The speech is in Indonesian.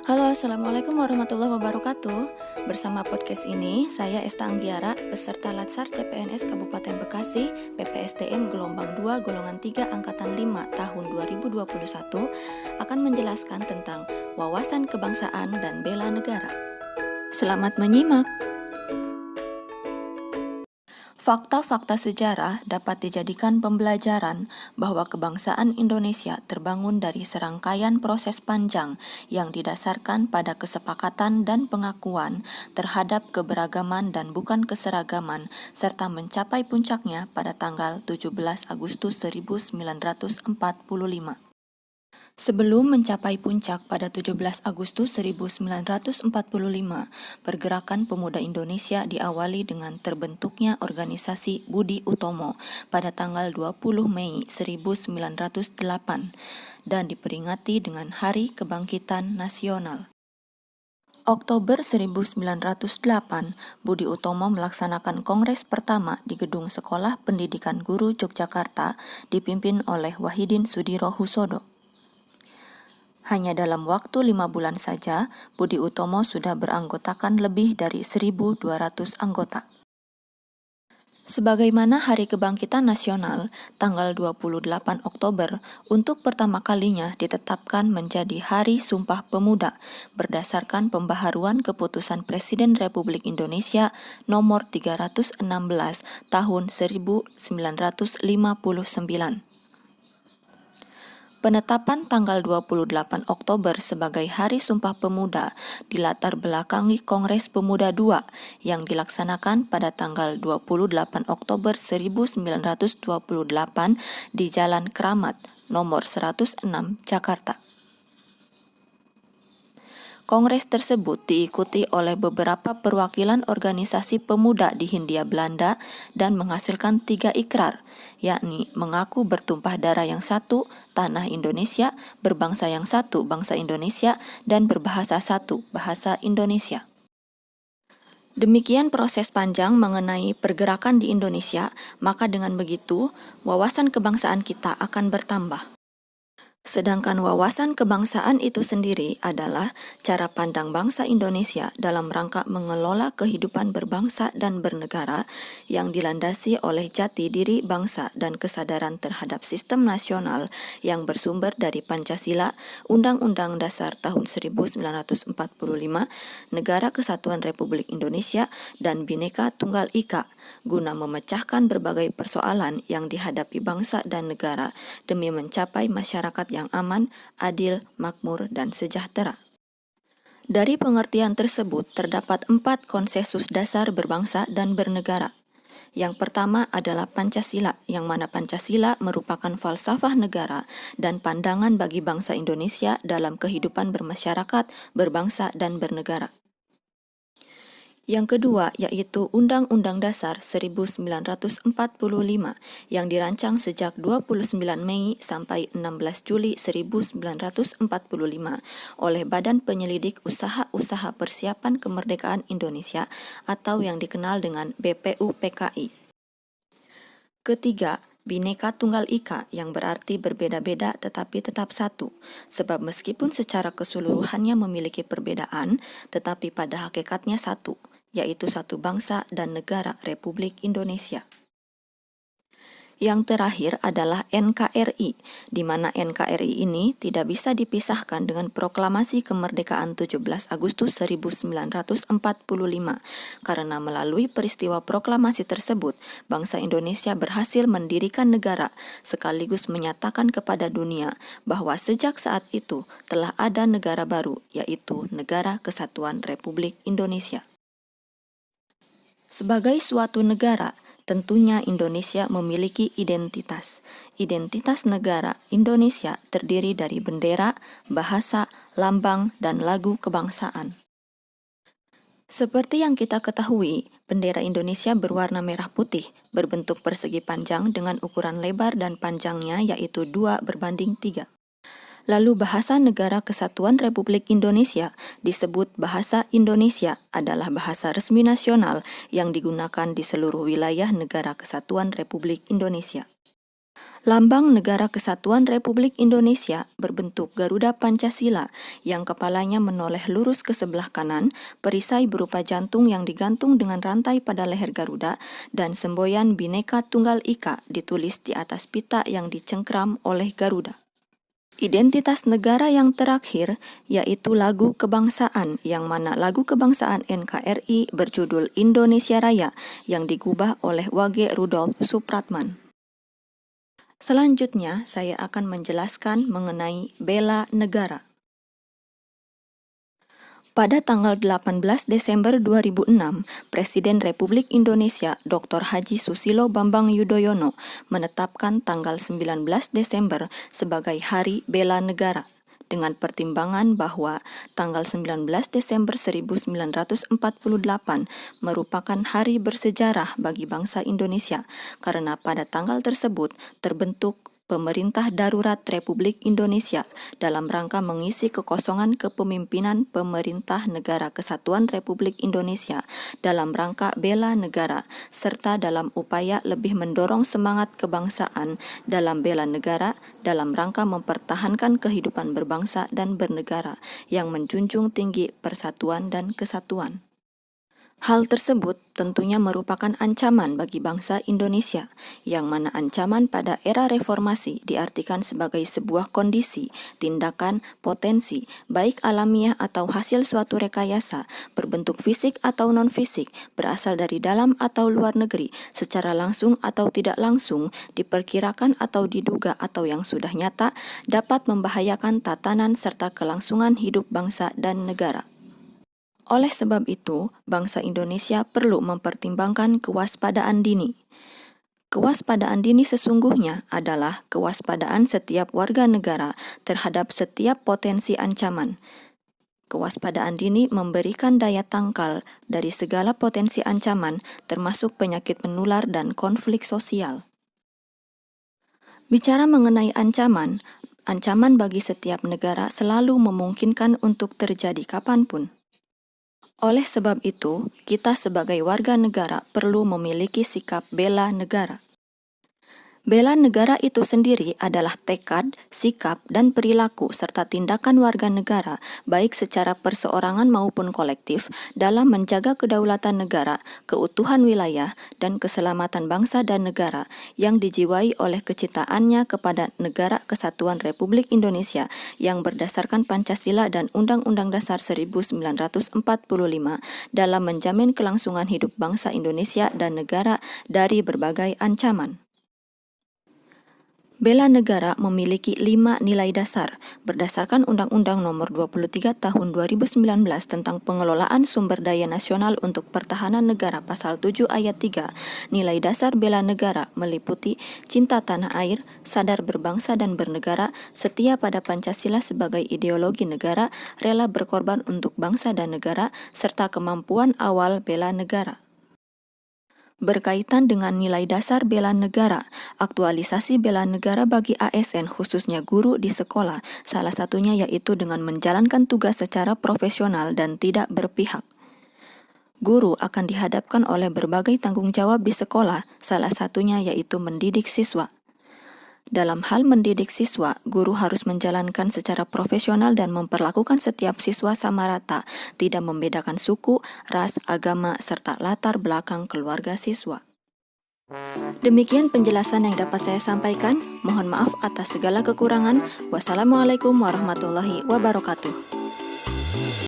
Halo, Assalamualaikum warahmatullahi wabarakatuh. Bersama podcast ini, saya Esta Anggiara, peserta Latsar CPNS Kabupaten Bekasi, PPSTM gelombang 2, golongan 3, angkatan 5, tahun 2021, akan menjelaskan tentang wawasan kebangsaan dan bela negara. Selamat menyimak. Fakta-fakta sejarah dapat dijadikan pembelajaran bahwa kebangsaan Indonesia terbangun dari serangkaian proses panjang yang didasarkan pada kesepakatan dan pengakuan terhadap keberagaman dan bukan keseragaman, serta mencapai puncaknya pada tanggal 17 Agustus 1945. Sebelum mencapai puncak pada 17 Agustus 1945, pergerakan pemuda Indonesia diawali dengan terbentuknya organisasi Budi Utomo pada tanggal 20 Mei 1908 dan diperingati dengan Hari Kebangkitan Nasional. Oktober 1908, Budi Utomo melaksanakan kongres pertama di Gedung Sekolah Pendidikan Guru Yogyakarta dipimpin oleh Wahidin Sudirohusodo. Hanya dalam waktu 5 bulan saja, Budi Utomo sudah beranggotakan lebih dari 1.200 anggota. Sebagaimana Hari Kebangkitan Nasional, tanggal 28 Oktober, untuk pertama kalinya ditetapkan menjadi Hari Sumpah Pemuda berdasarkan pembaharuan Keputusan Presiden Republik Indonesia Nomor 316 Tahun 1959. Penetapan tanggal 28 Oktober sebagai Hari Sumpah Pemuda dilatar belakangi Kongres Pemuda II yang dilaksanakan pada tanggal 28 Oktober 1928 di Jalan Kramat, nomor 106, Jakarta. Kongres tersebut diikuti oleh beberapa perwakilan organisasi pemuda di Hindia Belanda dan menghasilkan 3 ikrar, yakni mengaku bertumpah darah yang satu, tanah Indonesia, berbangsa yang satu, bangsa Indonesia, dan berbahasa satu, bahasa Indonesia. Demikian proses panjang mengenai pergerakan di Indonesia, maka dengan begitu, wawasan kebangsaan kita akan bertambah. Sedangkan wawasan kebangsaan itu sendiri adalah cara pandang bangsa Indonesia dalam rangka mengelola kehidupan berbangsa dan bernegara yang dilandasi oleh jati diri bangsa dan kesadaran terhadap sistem nasional yang bersumber dari Pancasila, Undang-Undang Dasar tahun 1945, Negara Kesatuan Republik Indonesia, dan Bhinneka Tunggal Ika, guna memecahkan berbagai persoalan yang dihadapi bangsa dan negara demi mencapai masyarakat yang aman, adil, makmur, dan sejahtera. Dari pengertian tersebut terdapat 4 konsensus dasar berbangsa dan bernegara. Yang pertama adalah Pancasila, yang mana Pancasila merupakan falsafah negara dan pandangan bagi bangsa Indonesia dalam kehidupan bermasyarakat, berbangsa, dan bernegara. Yang kedua yaitu Undang-Undang Dasar 1945 yang dirancang sejak 29 Mei sampai 16 Juli 1945 oleh Badan Penyelidik Usaha-Usaha Persiapan Kemerdekaan Indonesia atau yang dikenal dengan BPUPKI. Ketiga, Bhinneka Tunggal Ika yang berarti berbeda-beda tetapi tetap satu, sebab meskipun secara keseluruhannya memiliki perbedaan, tetapi pada hakikatnya satu, yaitu satu bangsa dan negara Republik Indonesia. Yang terakhir adalah NKRI, di mana NKRI ini tidak bisa dipisahkan dengan Proklamasi Kemerdekaan 17 Agustus 1945, karena melalui peristiwa proklamasi tersebut, bangsa Indonesia berhasil mendirikan negara, sekaligus menyatakan kepada dunia bahwa sejak saat itu telah ada negara baru, yaitu Negara Kesatuan Republik Indonesia. Sebagai suatu negara, tentunya Indonesia memiliki identitas. Identitas negara Indonesia terdiri dari bendera, bahasa, lambang, dan lagu kebangsaan. Seperti yang kita ketahui, bendera Indonesia berwarna merah putih, berbentuk persegi panjang dengan ukuran lebar dan panjangnya yaitu 2:3. Lalu bahasa Negara Kesatuan Republik Indonesia disebut Bahasa Indonesia adalah bahasa resmi nasional yang digunakan di seluruh wilayah Negara Kesatuan Republik Indonesia. Lambang Negara Kesatuan Republik Indonesia berbentuk Garuda Pancasila yang kepalanya menoleh lurus ke sebelah kanan, perisai berupa jantung yang digantung dengan rantai pada leher Garuda, dan semboyan Bhinneka Tunggal Ika ditulis di atas pita yang dicengkram oleh Garuda. Identitas negara yang terakhir yaitu lagu kebangsaan, yang mana lagu kebangsaan NKRI berjudul Indonesia Raya yang digubah oleh Wage Rudolf Supratman. Selanjutnya, saya akan menjelaskan mengenai bela negara. Pada tanggal 18 Desember 2006, Presiden Republik Indonesia Dr. Haji Susilo Bambang Yudhoyono menetapkan tanggal 19 Desember sebagai Hari Bela Negara, dengan pertimbangan bahwa tanggal 19 Desember 1948 merupakan hari bersejarah bagi bangsa Indonesia karena pada tanggal tersebut terbentuk Pemerintah Darurat Republik Indonesia dalam rangka mengisi kekosongan kepemimpinan Pemerintah Negara Kesatuan Republik Indonesia dalam rangka bela negara, serta dalam upaya lebih mendorong semangat kebangsaan dalam bela negara dalam rangka mempertahankan kehidupan berbangsa dan bernegara yang menjunjung tinggi persatuan dan kesatuan. Hal tersebut tentunya merupakan ancaman bagi bangsa Indonesia, yang mana ancaman pada era reformasi diartikan sebagai sebuah kondisi, tindakan, potensi, baik alamiah atau hasil suatu rekayasa, berbentuk fisik atau non-fisik, berasal dari dalam atau luar negeri, secara langsung atau tidak langsung, diperkirakan atau diduga atau yang sudah nyata, dapat membahayakan tatanan serta kelangsungan hidup bangsa dan negara. Oleh sebab itu, bangsa Indonesia perlu mempertimbangkan kewaspadaan dini. Kewaspadaan dini sesungguhnya adalah kewaspadaan setiap warga negara terhadap setiap potensi ancaman. Kewaspadaan dini memberikan daya tangkal dari segala potensi ancaman, termasuk penyakit menular dan konflik sosial. Bicara mengenai ancaman bagi setiap negara selalu memungkinkan untuk terjadi kapanpun. Oleh sebab itu, kita sebagai warga negara perlu memiliki sikap bela negara. Bela negara itu sendiri adalah tekad, sikap, dan perilaku serta tindakan warga negara, baik secara perseorangan maupun kolektif, dalam menjaga kedaulatan negara, keutuhan wilayah, dan keselamatan bangsa dan negara yang dijiwai oleh kecintaannya kepada Negara Kesatuan Republik Indonesia yang berdasarkan Pancasila dan Undang-Undang Dasar 1945 dalam menjamin kelangsungan hidup bangsa Indonesia dan negara dari berbagai ancaman. Bela negara memiliki 5 nilai dasar berdasarkan Undang-Undang Nomor 23 Tahun 2019 tentang Pengelolaan Sumber Daya Nasional untuk Pertahanan Negara Pasal 7 Ayat 3. Nilai dasar bela negara meliputi cinta tanah air, sadar berbangsa dan bernegara, setia pada Pancasila sebagai ideologi negara, rela berkorban untuk bangsa dan negara, serta kemampuan awal bela negara. Berkaitan dengan nilai dasar bela negara, aktualisasi bela negara bagi ASN khususnya guru di sekolah, salah satunya yaitu dengan menjalankan tugas secara profesional dan tidak berpihak. Guru akan dihadapkan oleh berbagai tanggung jawab di sekolah, salah satunya yaitu mendidik siswa. Dalam hal mendidik siswa, guru harus menjalankan secara profesional dan memperlakukan setiap siswa sama rata, tidak membedakan suku, ras, agama, serta latar belakang keluarga siswa. Demikian penjelasan yang dapat saya sampaikan. Mohon maaf atas segala kekurangan. Wassalamualaikum warahmatullahi wabarakatuh.